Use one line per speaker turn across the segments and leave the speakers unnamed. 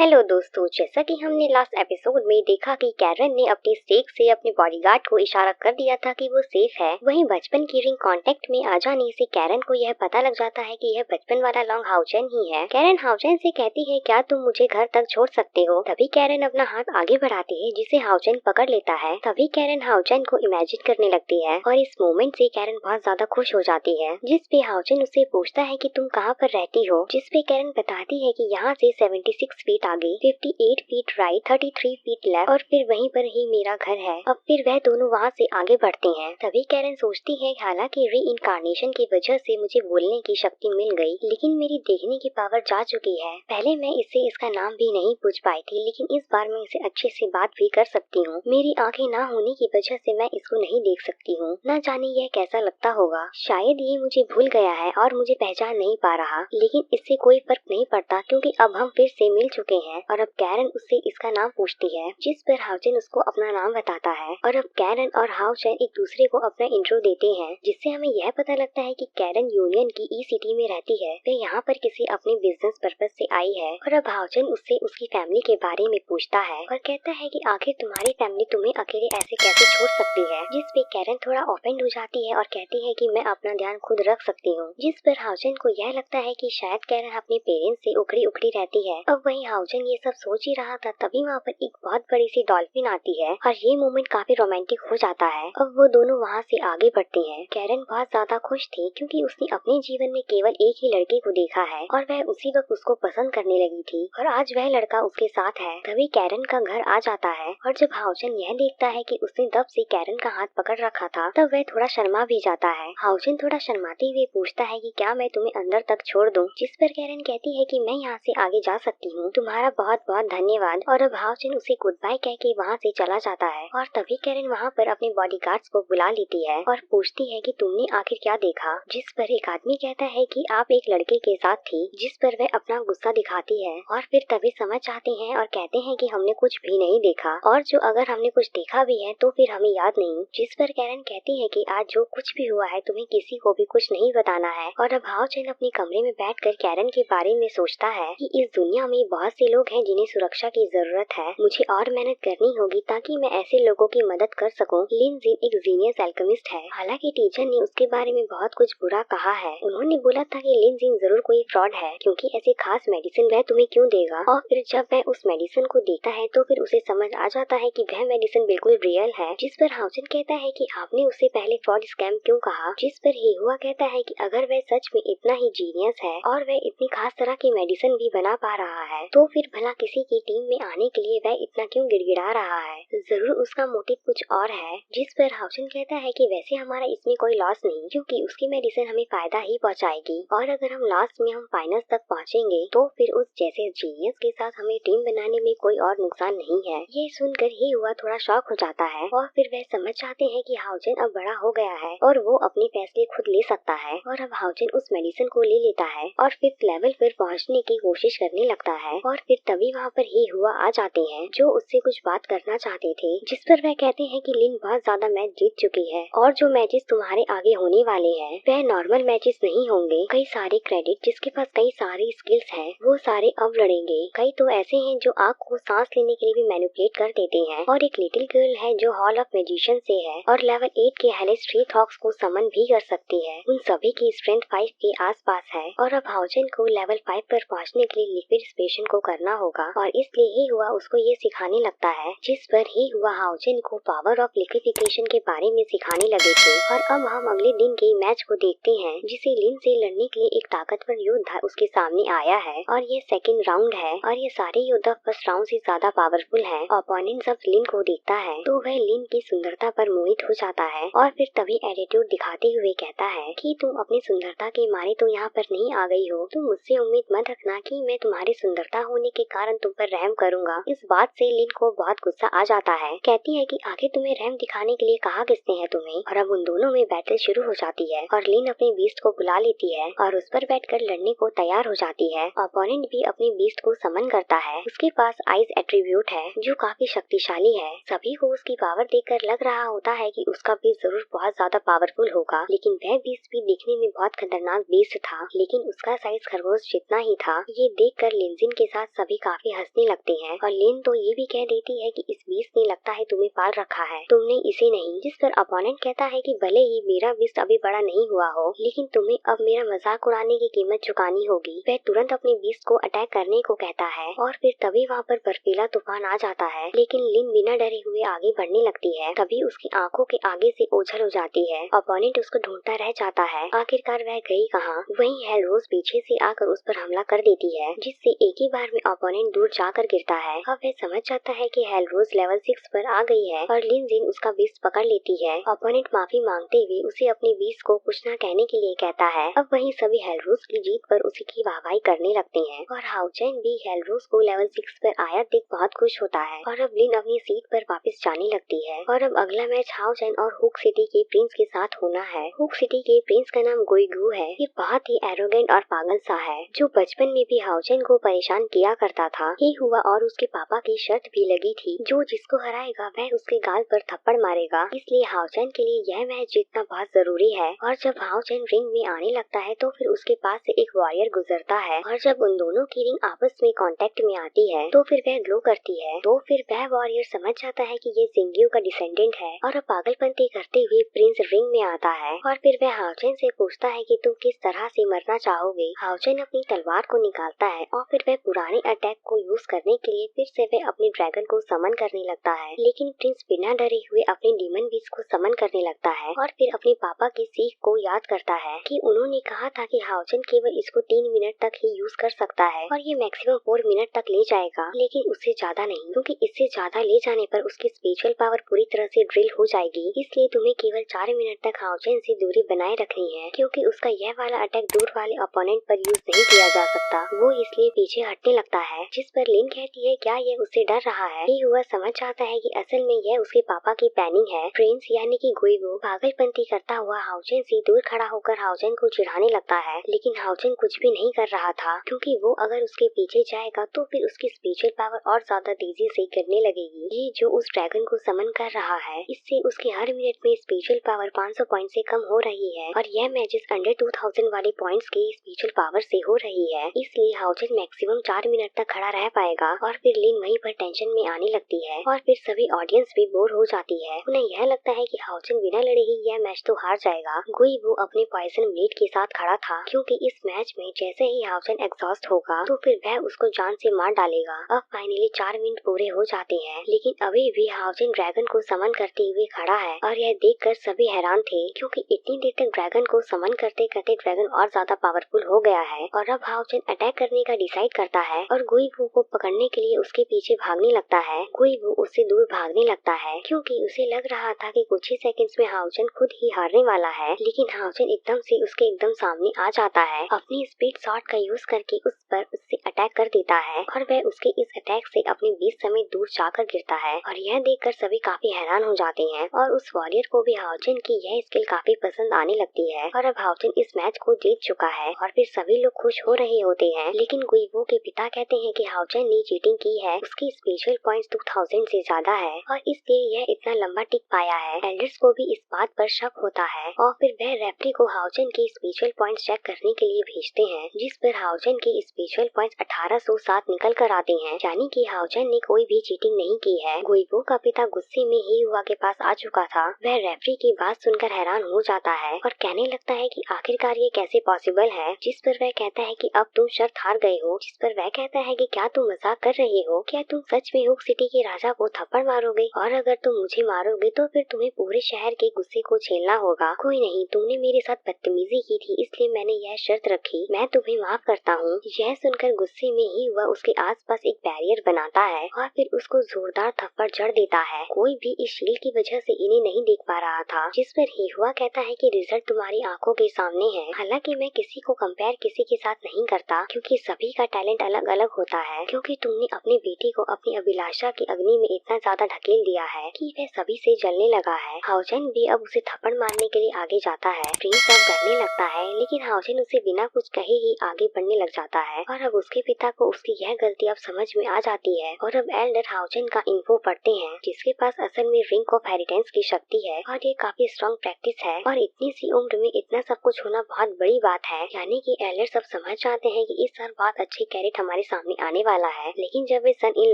Hello दोस्तों, जैसा कि हमने लास्ट एपिसोड में देखा कि कैरन ने अपनी स्टेक से अपने बॉडीगार्ड को इशारा कर दिया था कि वो सेफ है। वहीं बचपन की रिंग कांटेक्ट में आ जाने से कैरन को यह पता लग जाता है कि यह बचपन वाला लॉन्ग हाउचेन ही है। कैरन हाउचेन से कहती है, क्या तुम मुझे घर तक छोड़ सकते हो? तभी कैरन अपना हाथ आगे बढ़ाती है जिसे हाउचेन पकड़ लेता है। तभी कैरन हाउचेन को इमेजिन करने लगती है और इस मोमेंट से कैरन बहुत ज्यादा खुश हो जाती है। जिस पे हाउचेन उससे पूछता है कि तुम कहाँ पर रहती हो, जिस पे कैरन बताती है कि यहाँ से 76 फीट आगे, 58 फीट राइट, 33 फीट लेफ्ट और फिर वहीं पर ही मेरा घर है। अब फिर वह दोनों वहाँ से आगे बढ़ते हैं। तभी कैरन सोचती है, हालांकि री इनकारनेशन की वजह से मुझे बोलने की शक्ति मिल गई, लेकिन मेरी देखने की पावर जा चुकी है। पहले मैं इससे इसका नाम भी नहीं पूछ पाई थी, लेकिन इस बार मैं इसे अच्छे से बात भी कर सकती हूँ। मेरी आंखें ना होने की वजह से मैं इसको नहीं देख सकती हूँ। न जाने यह कैसा लगता होगा। शायद ये मुझे भूल गया है और मुझे पहचान नहीं पा रहा, लेकिन इससे कोई फर्क नहीं पड़ता क्योंकि अब हम फिर से मिल चुके हैं। और अब कैरन उससे इसका नाम पूछती है, जिस पर हाउचेन उसको अपना नाम बताता है। और अब कैरन और हाउचेन एक दूसरे को अपना इंट्रो देते हैं, जिससे हमें यह पता लगता है कि कैरन यूनियन की ई सिटी में रहती है। वह यहाँ पर किसी अपने बिजनेस पर्पज से आई है। और अब हाउचेन उससे उसकी फैमिली के बारे में पूछता है और कहता है कि आखिर तुम्हारी फैमिली तुम्हें अकेले ऐसे कैसे छोड़ सकती है। जिस पे कैरन थोड़ा ऑफेंड हो जाती है और कहती है कि मैं अपना ध्यान खुद रख सकती हूँ। जिस पर हाउचेन को यह लगता है कि शायद कैरन अपने पेरेंट्स से उखड़ी उखड़ी रहती है। अब वही हाउचेन ये सब सोच ही रहा था, तभी वहाँ पर एक बहुत बड़ी सी डॉल्फिन आती है और ये मोमेंट काफी रोमांटिक हो जाता है। अब वो दोनों वहाँ से आगे बढ़ती हैं। कैरन बहुत ज्यादा खुश थी क्योंकि उसने अपने जीवन में केवल एक ही लड़के को देखा है और वह उसी वक्त उसको पसंद करने लगी थी और आज वह लड़का उसके साथ है। तभी कैरन का घर आ जाता है और जब हाउचेन यह देखता है कि उसने तब से कैरन का हाथ पकड़ रखा था, तब वह थोड़ा शर्मा भी जाता है। हाउचेन थोड़ा शर्माते हुए पूछता है कि क्या मैं तुम्हें अंदर तक छोड़ दूं? जिस पर कैरन कहती है कि मैं यहाँ से आगे जा सकती हूँ, तुम्हारा बहुत बहुत धन्यवाद। और अब हाउचेन उसे गुड बाय कह के वहाँ से चला जाता है और तभी कैरन वहाँ पर अपने बॉडीगार्ड्स को बुला लेती है और पूछती है कि तुमने आखिर क्या देखा। जिस पर एक आदमी कहता है कि आप एक लड़के के साथ थी, जिस पर वह अपना गुस्सा दिखाती है और फिर तभी समझ जाते हैं और कहते हैं कि हमने कुछ भी नहीं देखा और जो अगर हमने कुछ देखा भी है तो फिर हमें याद नहीं। जिस पर कैरन कहती है कि आज जो कुछ भी हुआ है तुम्हें किसी को भी कुछ नहीं बताना है। और अब हाउचेन अपने कमरे में बैठकर कैरन के बारे में सोचता है कि इस दुनिया में बहुत से लोग हैं जिन्हें सुरक्षा की जरूरत है। मुझे और मेहनत करनी होगी ताकि मैं ऐसे लोगों की मदद कर सकूं। लिन जिन एक जीनियस एल्केमिस्ट है। हालांकि टीचर ने उसके बारे में बहुत कुछ बुरा कहा है। उन्होंने बोला था कि लिन जिन जरूर कोई फ्रॉड है क्योंकि ऐसे खास मेडिसिन वह तुम्हें क्यों देगा। और फिर जब वह उस मेडिसिन को देता है तो फिर उसे समझ आ जाता है कि वह मेडिसिन बिल्कुल रियल है। जिस पर हाउचेन कहता है कि आपने उससे पहले फ्रॉड स्कैम क्यों कहा। जिस पर हुआ कहता है कि अगर वह सच में इतना ही जीनियस है और वह इतनी खास तरह की मेडिसिन भी बना पा रहा है, तो फिर भला किसी की टीम में आने के लिए वह इतना क्यों गिड़गिड़ा रहा है। जरूर उसका मोटिव कुछ और है। जिस पर हाउचेन कहता है कि वैसे हमारा इसमें कोई लॉस नहीं क्योंकि उसकी मेडिसिन हमें फायदा ही पहुंचाएगी और अगर हम लास्ट में हम फाइनल्स तक पहुंचेंगे तो फिर उस जैसे जीनियस के साथ हमें टीम बनाने में कोई और नुकसान नहीं है। ये सुनकर ही हुआ थोड़ा शॉक हो जाता है और फिर वह समझ जाते हैं कि हाउचेन अब बड़ा हो गया है और वो अपने फैसले खुद ले सकता है। और अब हाउचेन उस मेडिसिन को ले लेता है और 5th लेवल पर पहुंचने की कोशिश करने लगता है। और फिर तभी वहाँ पर ही हुआ आ जाते हैं जो उससे कुछ बात करना चाहते थे। जिस पर वह कहते हैं कि लिन बहुत ज्यादा मैच जीत चुकी है और जो मैचेस तुम्हारे आगे होने वाले हैं वह नॉर्मल मैचेस नहीं होंगे। कई सारे क्रेडिट जिसके पास कई सारी स्किल्स हैं वो सारे अब लड़ेंगे। कई तो ऐसे हैं जो आग को सांस लेने के लिए भी मैनिपुलेट कर देते हैं और एक लिटिल गर्ल है जो हॉल ऑफ मैजिशियन से है और लेवल 8 के हेलिस थ्री थॉक्स को समन भी कर सकती है। उन सभी की स्ट्रेंथ 5 के आसपास है। और अब हाउचेन को लेवल 5 पर पहुंचने के लिए लिक्विड स्पेशन को करना होगा और इसलिए ही हुआ उसको ये सिखाने लगता है। जिस पर ही हुआ हाउचेन को पावर ऑफ लिक्विफिकेशन के बारे में सिखाने लगे थे। और अब हम अगले दिन के मैच को देखते हैं जिसे लिन से लड़ने के लिए एक ताकतवर योद्धा उसके सामने आया है और ये सेकंड राउंड है और ये सारे योद्धा फर्स्ट राउंड से ज्यादा पावरफुल है। ओपोनेंट जब लिन को देखता है तो वह लिन की सुंदरता पर मोहित हो जाता है और फिर तभी एटीट्यूड दिखाते हुए कहता है कि तुम अपनी सुंदरता के मारे तो यहाँ पर नहीं आ गई हो। तुम मुझसे उम्मीद मत रखना कि मैं तुम्हारी सुंदरता होने के कारण तुम पर रहम करूंगा। इस बात से लिन को बहुत गुस्सा आ जाता है। कहती है कि आखिर तुम्हें रहम दिखाने के लिए कहा किसने है तुम्हें। और अब उन दोनों में बैटल शुरू हो जाती है और लिन अपने बीस्ट को बुला लेती है और उस पर बैठकर लड़ने को तैयार हो जाती है। ओपोनेंट भी अपने बीस्ट को समन करता है। उसके पास आइस एट्रीब्यूट है जो काफी शक्तिशाली है। सभी को उसकी पावर देखकर लग रहा होता है कि उसका बीस्ट जरूर बहुत ज्यादा पावरफुल होगा, लेकिन वह बीस्ट भी दिखने में बहुत खतरनाक बीस्ट था, लेकिन उसका साइज खरगोश जितना ही था। ये देखकर लिनजिन के साथ सभी काफी हंसने लगते हैं और लिन तो ये भी कह देती है कि इस बीस्ट ने लगता है तुम्हें पाल रखा है, तुमने इसे नहीं। जिस पर अपोनेंट कहता है कि भले ही मेरा बीस्ट अभी बड़ा नहीं हुआ हो, लेकिन तुम्हें अब मेरा मजाक उड़ाने की कीमत चुकानी होगी। वह तुरंत अपने बीस्ट को अटैक करने को कहता है और फिर तभी वहाँ पर बर्फीला तूफान आ जाता है, लेकिन लिन बिना डरे हुए आगे बढ़ने लगती है। तभी उसकी आंखों के आगे से ओझल हो जाती है। अपोनेंट उसको ढूंढता रह जाता है, आखिरकार वह गई कहाँ। वहीं हेलरोज पीछे से आकर उस पर हमला कर देती है, जिससे एक ही बार में अपोनेंट दूर जाकर गिरता है। अब वह समझ जाता है कि हेलरोज लेवल 6 पर आ गई है और लिन जिन उसका बीस्ट पकड़ लेती है। अपोनेंट माफी मांगते हुए उसे अपने बीस्ट को कुछ न कहने के लिए कहता है। अब वहीं सभी हेलरोज की जीत पर उसी की वाहवाही करने लगते हैं और हाओचेन भी हेलरोज को लेवल 6 पर आया देख बहुत खुश होता है और अब लिन अपनी सीट पर वापस जाने लगती है। और अब अगला मैच हाओचेन और हुक सिटी के प्रिंस के साथ होना है। हुक सिटी के प्रिंस का नाम गुईगू है। ये बहुत ही एरोगेंट और पागल सा है, जो बचपन में भी हाओचेन को परेशान किया करता था। ये हुआ और उसके पापा की शर्त भी लगी थी, जो जिसको हराएगा वह उसके गाल पर थप्पड़ मारेगा। इसलिए हाओचेन के लिए यह मैच जीतना बहुत जरूरी है। और जब हाओचेन रिंग में आने लगता है तो फिर उसके पास से एक वॉरियर गुजरता है और जब उन दोनों की रिंग आपस में कांटेक्ट में आती है तो फिर वह ग्लो करती है। तो फिर वह वॉरियर समझ जाता है कि ये जिंगियो का डिसेंडेंट है और अब पागलपंती करते हुए प्रिंस रिंग में आता है और फिर वह हाओचेन से पूछता है कि तुम किस तरह से मरना चाहोगे। हाओचेन अपनी तलवार को निकालता है और फिर वह पुराने अटैक को यूज करने के लिए फिर से वह अपने ड्रैगन को समन करने लगता है, लेकिन प्रिंस बिना डरे हुए अपने डीमन बीस्ट को समन करने लगता है और फिर अपने पापा की सीख को याद करता है कि उन्होंने कहा था कि हाओचेन केवल इसको 3 मिनट तक ही यूज कर सकता है और ये मैक्सिमम 4 मिनट तक ले जाएगा, लेकिन उससे ज्यादा नहीं, क्योंकि इससे ज्यादा ले जाने पर उसकी स्पिरिचुअल पावर पूरी तरह से ड्रिल हो जाएगी। इसलिए तुम्हें केवल 4 मिनट तक हाओचेन से दूरी बनाए रखनी है, क्योंकि उसका यह वाला अटैक दूर वाले अपोनेंट पर यूज नहीं किया जा सकता। वो इसलिए पीछे हटने लगता है, जिस पर लिन कहती है क्या यह उससे डर रहा है। ये हुआ समझ जाता है कि असल में यह उसके पापा की प्लानिंग है। प्रिंस यानी कि गुईगू पागलपंती करता हुआ हाओचेन से दूर खड़ा होकर हाओचेन को चिढ़ाने लगता है, लेकिन हाओचेन कुछ भी नहीं कर रहा था, क्योंकि वो अगर उसके पीछे जाएगा तो फिर उसकी स्पिरिचुअल पावर और ज्यादा तेजी से गिरने लगेगी। ये जो उस ड्रैगन को समन कर रहा है, इससे उसके हर मिनट में स्पिरिचुअल पावर 500 पॉइंट से कम हो रही है और यह मैचेस अंडर 2000 वाले पॉइंट्स की स्पिरिचुअल पावर से हो रही है। इसलिए हाओचेन मैक्सिमम 4 मिनट तक खड़ा रह पाएगा और फिर लिन वहीं पर टेंशन में आने लगती है और फिर सभी ऑडियंस भी बोर हो जाती है। उन्हें यह लगता है कि हाओचेन बिना लड़े ही यह मैच तो हार जाएगा। गुईगू अपने पॉइजन ब्लेड के साथ खड़ा था, क्योंकि इस मैच में जैसे ही हाओचेन एग्जॉस्ट होगा तो फिर वह उसको जान से मार डालेगा। अब फाइनली 4 मिनट पूरे हो जाते हैं, लेकिन अभी भी हाओचेन ड्रैगन को समन करते हुए खड़ा है और यह देखकर सभी हैरान थे, क्योंकि इतनी देर तक ड्रैगन को समन करते करते ड्रैगन और ज्यादा पावरफुल हो गया है। और अब हाओचेन अटैक करने का डिसाइड करता है और गुईगू को पकड़ने के लिए उसके पीछे भागने लगता है। गुईगू उससे दूर भागने लगता है, क्योंकि उसे लग रहा था कि कुछ ही सेकंड्स में हाओचेन खुद ही हारने वाला है, लेकिन हाओचेन एकदम से उसके एकदम सामने आ जाता है। अपनी स्पीड शॉट का यूज करके उस पर उससे अटैक कर देता है और वह उसके इस अटैक से अपने बीच समेत दूर जाकर गिरता है और यह देखकर सभी काफी हैरान हो जाते हैं और उस वॉरियर को भी हाओचेन की यह स्किल काफी पसंद आने लगती है। और अब हाओचेन इस मैच को जीत चुका है और फिर सभी लोग खुश हो रहे होते हैं, लेकिन गुईगू के पिता कहते हैं कि हाओचेन ने चीटिंग की है, उसकी स्पेशल पॉइंट्स 2000 से ज्यादा है और इसलिए यह इतना लंबा टिक पाया है। एल्डर्स को भी इस बात पर शक होता है और फिर वह रेफरी को हाओचेन की स्पेशल पॉइंट्स चेक करने के लिए भेजते हैं, जिस पर हाओचेन के स्पेशल पॉइंट्स 1807 निकल कर आते हैं, यानी कि हाओचेन ने कोई भी चीटिंग नहीं की है। गुईगू का पिता गुस्से में ही हुआ के पास आ चुका था। वह रेफरी की बात सुनकर हैरान हो जाता है और कहने लगता है कि आखिरकार ये कैसे पॉसिबल है, जिस पर वह कहता है कि अब तुम शर्त हार गए हो। जिस पर वह कहता है कि क्या तुम मजाक कर रहे हो, क्या तुम सच में हुक सिटी के राजा को थप्पड़ मारोगे, और अगर तुम मुझे मारोगे तो फिर तुम्हें पूरे शहर के गुस्से को झेलना होगा। कोई नहीं, तुमने मेरे साथ बदतमीजी की थी, इसलिए मैंने यह शर्त रखी, मैं तुम्हें माफ करता हूँ। यह सुनकर गुस्से में ही वह उसके आसपास एक बैरियर बनाता है और फिर उसको जोरदार थप्पड़ जड़ देता है। कोई भी इस शील्ड की वजह से इन्हें नहीं देख पा रहा था, जिस पर हिहुआ कहता है कि रिजल्ट तुम्हारी आंखों के सामने है। हालांकि मैं किसी को कंपेयर किसी के साथ नहीं करता, क्योंकि सभी का टैलेंट अलग अलग होता है, क्योंकि तुमने अपनी बेटी को अपनी अभिलाषा की अग्नि में इतना ज्यादा ढकेल दिया है कि वह सभी से जलने लगा है। हाओचेन भी अब उसे थप्पड़ मारने के लिए आगे जाता है। प्रिंस अब डरने लगता है, लेकिन हाओचेन उसे बिना कुछ कहे ही आगे बढ़ने लग जाता है और अब उसके पिता को उसकी यह गलती अब समझ में आ जाती है और अब एल्डर हाओचेन का इन्फो पढ़ते हैं, जिसके पास असल में रिंग ऑफ हेरिटेंस की शक्ति है और ये काफी स्ट्रॉन्ग प्रैक्टिस है और इतनी सी उम्र में इतना सब कुछ होना बहुत बड़ी बात है। यानी कि एल्डर सब समझ जाते हैं कि इस साल बहुत अच्छे कैरेट हमारे हमारे सामने आने वाला है। लेकिन जब वे सन इन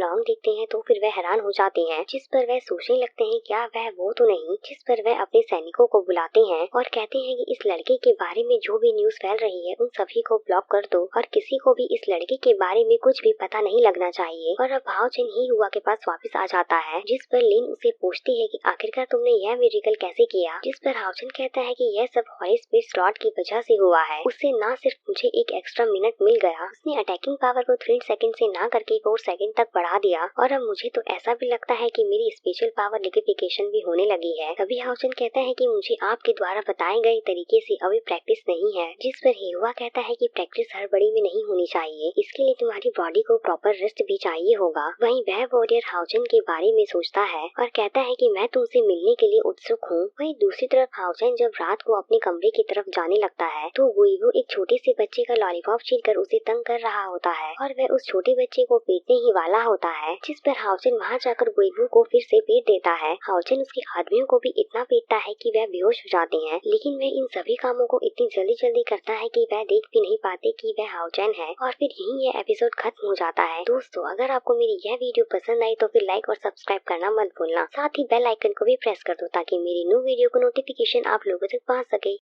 लॉन्ग देखते हैं तो फिर वह हैरान हो जाते हैं, जिस पर वह सोचने लगते हैं क्या वह वो तो नहीं। जिस पर वह अपने सैनिकों को बुलाते हैं और कहते हैं कि इस लड़के के बारे में जो भी न्यूज़ फैल रही है उन सभी को ब्लॉक कर दो और किसी को भी इस लड़के के बारे में कुछ भी पता नहीं लगना चाहिए। और अब हाओ चेन ही हुआ के पास वापस आ जाता है, जिस पर लिन उसे पूछती है कि आखिरकार तुमने यह मिरेकल कैसे किया। जिस पर हाओ चेन कहता है कि यह सब हॉरी स्पीड स्लॉट की वजह से हुआ है। उससे न सिर्फ मुझे एक एक्स्ट्रा मिनट मिल गया, उसने अटैकिंग पावर को 3 सेकंड से ना करके 4 सेकंड तक बढ़ा दिया और अब मुझे तो ऐसा भी लगता है कि मेरी स्पेशल पावर लिक्विफिकेशन भी होने लगी है। तभी हाओ चेन कहता है कि मुझे आपके द्वारा बताए गए तरीके से अभी प्रैक्टिस नहीं है। जिस पर हेहुआ कहता है कि प्रैक्टिस हर बड़ी में नहीं होनी चाहिए, इसके लिए तुम्हारी बॉडी को प्रॉपर रेस्ट भी चाहिए होगा। वहीं वह वॉरियर हाओ चेन के बारे में सोचता है और कहता है कि मैं तुमसे मिलने के लिए उत्सुक हूँ। वहीं दूसरी तरफ हाओ चेन जब रात को अपने कमरे की तरफ जाने लगता है तो गुइवो एक छोटे से बच्चे का लॉलीपॉप छीनकर उसे तंग कर रहा होता है और वह उस छोटे बच्चे को पीटने ही वाला होता है। जिस पर हाओ चेन वहाँ जाकर गुइवो को फिर से पीट देता है। हाओ चेन उसके आदमियों को भी इतना पीटता है कि वह बेहोश हो जाते हैं, लेकिन वह इन सभी कामों को इतनी जल्दी जल्दी करता है कि वह देख भी नहीं पाते कि वह हाओ चेन है। और फिर यही यह एपिसोड खत्म हो जाता है। दोस्तों, अगर आपको मेरी यह वीडियो पसंद आई तो फिर लाइक और सब्सक्राइब करना मत भूलना। साथ ही बेल आइकन को भी प्रेस कर दो ताकि मेरी न्यू वीडियो को नोटिफिकेशन आप लोगों तक पहुँच सके।